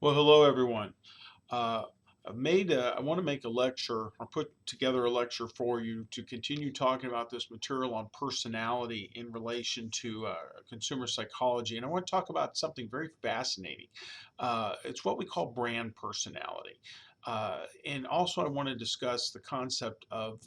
Well, hello everyone. Uh, I want to make a lecture or put together a lecture for you to continue talking about this material on personality in relation to consumer psychology. And I want to talk about something very fascinating. It's what we call brand personality. And also, I want to discuss the concept of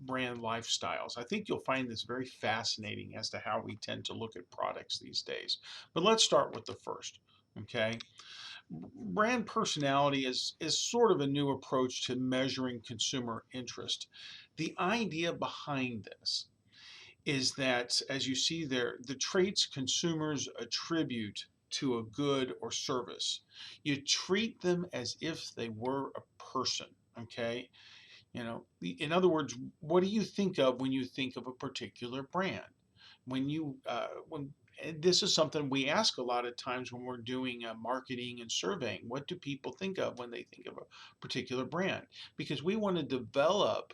brand lifestyles. I think you'll find this very fascinating as to how we tend to look at products these days. But let's start with the first. Okay. Brand personality is sort of a new approach to measuring consumer interest. The idea behind this is that, as you see there, the traits consumers attribute to a good or service, you treat them as if they were a person. Okay. In other words, what do you think of when you think of a particular brand? When and this is something we ask a lot of times when we're doing marketing and surveying. What do people think of when they think of a particular brand? Because we want to develop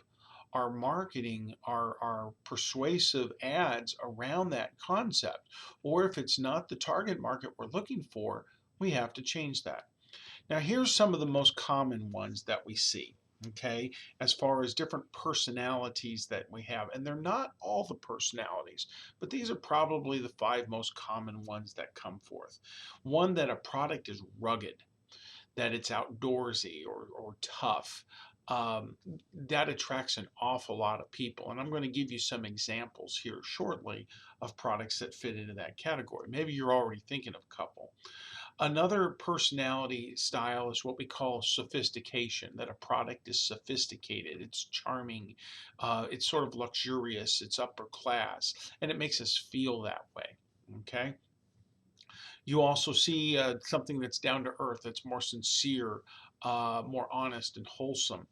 our marketing, our persuasive ads around that concept. Or if it's not the target market we're looking for, we have to change that. Now, here's some of the most common ones that we see, okay, as far as different personalities that we have. And they're not all the personalities, but these are probably the five most common ones that come forth. One, that a product is rugged, that it's outdoorsy or tough. Um, that attracts an awful lot of people. And I'm going to give you some examples here shortly of products that fit into that category. Maybe you're already thinking of a couple. Another personality style is what we call sophistication, that a product is sophisticated, it's charming, it's sort of luxurious, it's upper class, and it makes us feel that way. Okay. You also see something that's down to earth, that's more sincere, more honest, and wholesome.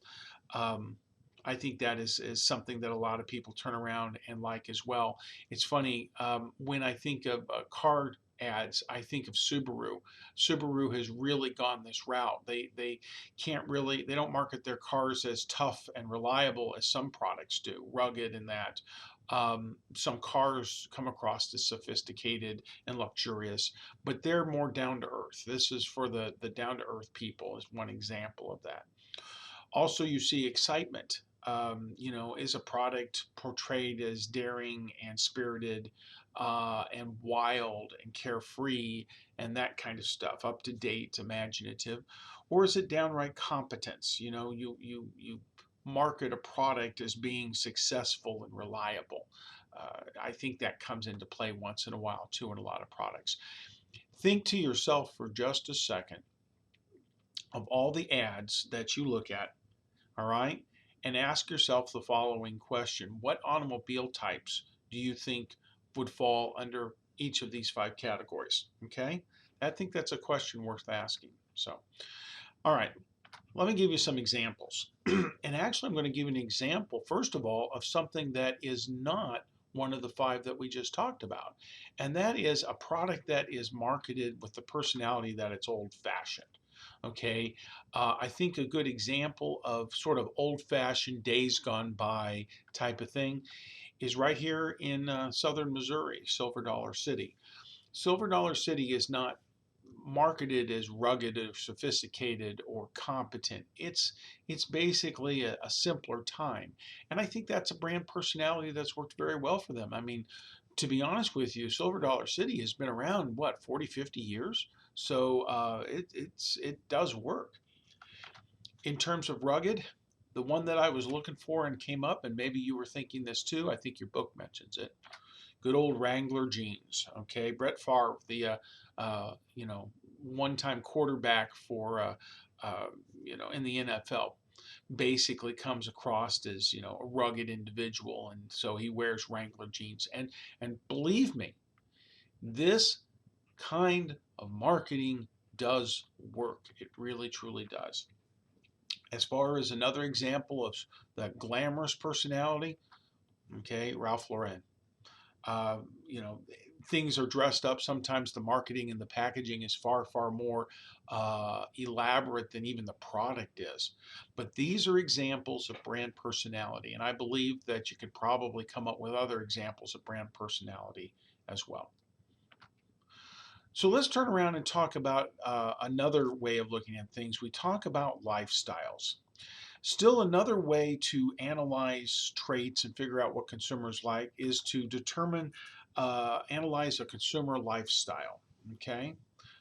Um, I think that is something that a lot of people turn around and like as well. It's funny, when I think of car ads, I think of Subaru. Subaru has really gone this route. They don't market their cars as tough and reliable as some products do, rugged and that. Some cars come across as sophisticated and luxurious, but they're more down to earth. This is for the down to earth people, is one example of that. Also, you see excitement. Is a product portrayed as daring and spirited and wild and carefree and that kind of stuff, up to date, imaginative, or is it downright competence? You market a product as being successful and reliable. I think that comes into play once in a while too in a lot of products. Think to yourself for just a second of all the ads that you look at, all right? And ask yourself the following question: what automobile types do you think would fall under each of these five categories? Okay? I think that's a question worth asking. So, all right, let me give you some examples. And actually, I'm going to give you an example, first of all, of something that is not one of the five that we just talked about. And that is a product that is marketed with the personality that it's old fashioned. Okay. I think a good example of sort of old fashioned, days gone by type of thing is right here in southern Missouri, Silver Dollar City. Silver Dollar City is not marketed as rugged or sophisticated or competent. It's basically a simpler time. And I think that's a brand personality that's worked very well for them. I mean, to be honest with you, Silver Dollar City has been around, what, 40, 50 years? So it does work. In terms of rugged, the one that I was looking for and came up, and maybe you were thinking this too, I think your book mentions it. Good old Wrangler jeans. Okay, Brett Favre, the one-time quarterback for uh, in the NFL, basically comes across as a rugged individual, and so he wears Wrangler jeans. And believe me, this kind of marketing does work. It really truly does. As far as another example of that glamorous personality, okay, Ralph Lauren. uh, you know, things are dressed up. Sometimes the marketing and the packaging is far, far more elaborate than even the product is. But these are examples of brand personality, and I believe that you could probably come up with other examples of brand personality as well. So let's turn around and talk about another way of looking at things. We talk about lifestyles. Still, another way to analyze traits and figure out what consumers like is to analyze a consumer lifestyle. Okay,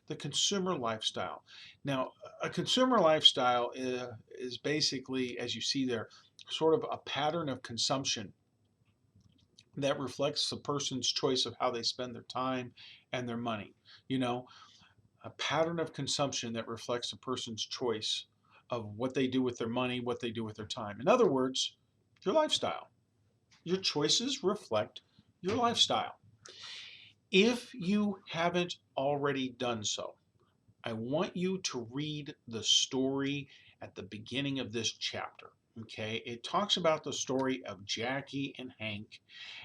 the consumer lifestyle. Now, a consumer lifestyle is basically, as you see there, sort of a pattern of consumption that reflects a person's choice of how they spend their time and their money. You know, a pattern of consumption that reflects a person's choice of what they do with their money, what they do with their time. In other words, your lifestyle. Your choices reflect your lifestyle. If you haven't already done so, I want you to read the story at the beginning of this chapter. Okay, it talks about the story of Jackie and Hank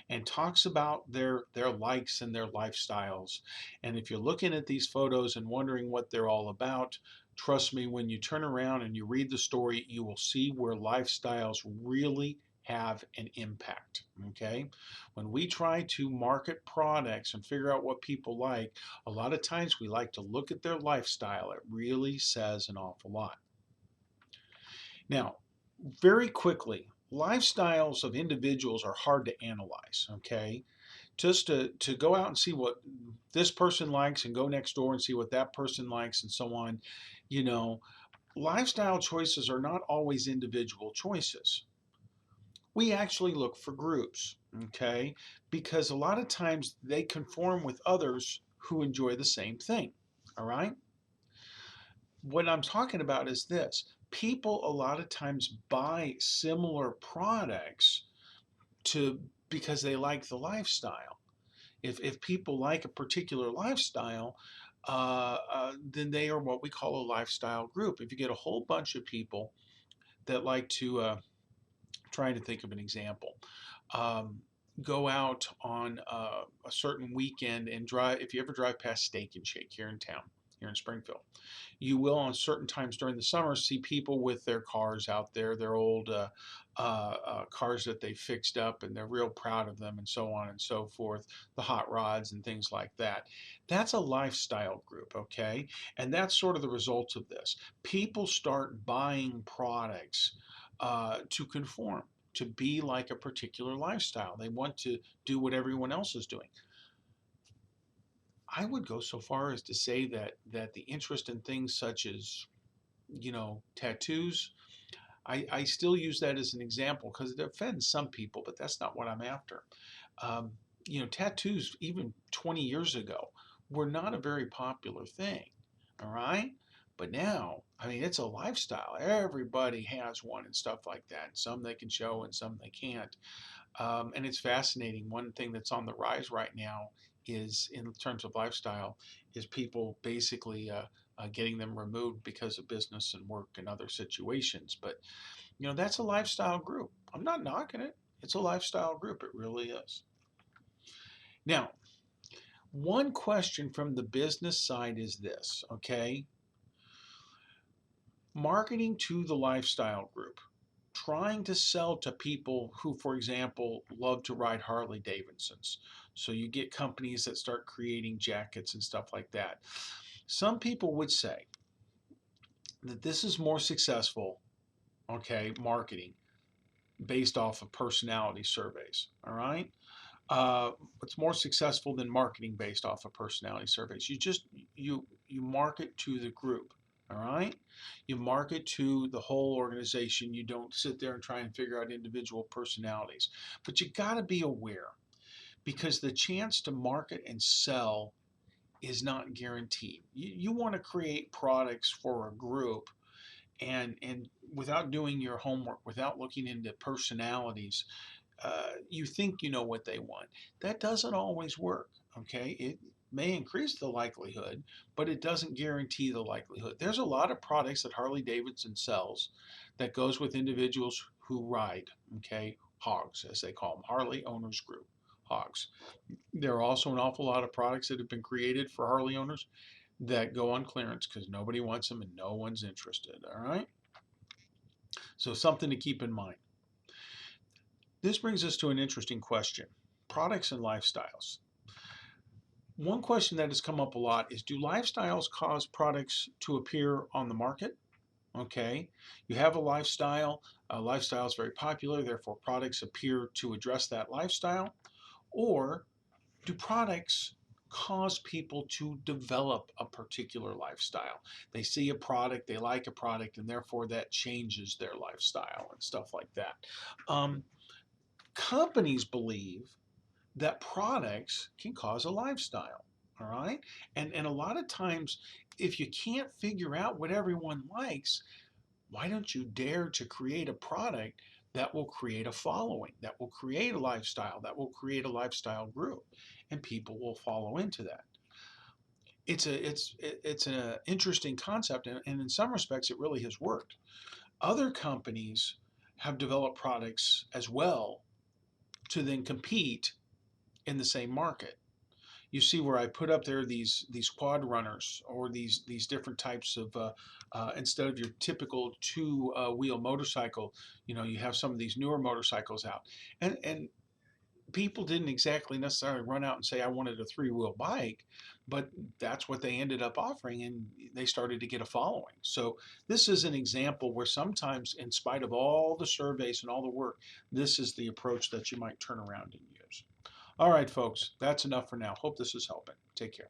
and talks about their likes and their lifestyles. And if you're looking at these photos and wondering what they're all about, trust me, when you turn around and you read the story, you will see where lifestyles really have an impact. Okay, when we try to market products and figure out what people like, a lot of times we like to look at their lifestyle. It really says an awful lot. Now, very quickly, lifestyles of individuals are hard to analyze, okay? Just to go out and see what this person likes and go next door and see what that person likes and so on, you know, lifestyle choices are not always individual choices. We actually look for groups, okay? Because a lot of times they conform with others who enjoy the same thing, all right? What I'm talking about is this. People a lot of times buy similar products to because they like the lifestyle. If people like a particular lifestyle, then they are what we call a lifestyle group. If you get a whole bunch of people that like to, trying to think of an example, um, go out on a certain weekend and drive. If you ever drive past Steak and Shake here in town, here in Springfield, you will on certain times during the summer see people with their cars out there, their old cars that they fixed up and they're real proud of them and so on and so forth, the hot rods and things like that. That's a lifestyle group, okay? And that's sort of the results of this. People start buying products to conform, to be like a particular lifestyle. They want to do what everyone else is doing. I would go so far as to say that the interest in things such as, tattoos, I still use that as an example because it offends some people, but that's not what I'm after. Um, tattoos even 20 years ago were not a very popular thing. All right. But now, I mean, it's a lifestyle. Everybody has one and stuff like that. Some they can show and some they can't. And it's fascinating. One thing that's on the rise right now is, in terms of lifestyle, is people basically getting them removed because of business and work and other situations. But that's a lifestyle group. I'm not knocking it. It's a lifestyle group. It really is. Now, one question from the business side is this, okay? Marketing to the lifestyle group, trying to sell to people who, for example, love to ride Harley Davidsons. So you get companies that start creating jackets and stuff like that. Some people would say that this is more successful, okay, marketing based off of personality surveys. All right. It's more successful than marketing based off of personality surveys. You market to the group. All right. You market to the whole organization. You don't sit there and try and figure out individual personalities. But you got to be aware because the chance to market and sell is not guaranteed. You want to create products for a group and without doing your homework, without looking into personalities, you think you know what they want. That doesn't always work. Okay, it may increase the likelihood, but it doesn't guarantee the likelihood. There's a lot of products that Harley Davidson sells that goes with individuals who ride. Okay, hogs as they call them, Harley Owners Group, hogs. There are also an awful lot of products that have been created for Harley owners that go on clearance because nobody wants them and no one's interested. All right, so something to keep in mind. This brings us to an interesting question: products and lifestyles. One question that has come up a lot is, do lifestyles cause products to appear on the market? Okay, you have a lifestyle is very popular, therefore products appear to address that lifestyle. Or do products cause people to develop a particular lifestyle? They see a product, they like a product, and therefore that changes their lifestyle and stuff like that. Um, Companies believe that products can cause a lifestyle. All right. And a lot of times, if you can't figure out what everyone likes, why don't you dare to create a product that will create a following, that will create a lifestyle, that will create a lifestyle group, and people will follow into that. It's an interesting concept, and in some respects, it really has worked. Other companies have developed products as well to then compete in the same market. You see where I put up there these quad runners, or these different types of instead of your typical two wheel motorcycle, you have some of these newer motorcycles out, and people didn't exactly necessarily run out and say I wanted a three-wheel bike, but that's what they ended up offering, and they started to get a following. So this is an example where sometimes, in spite of all the surveys and all the work, this is the approach that you might turn around and use. All right, folks, that's enough for now. Hope this is helping. Take care.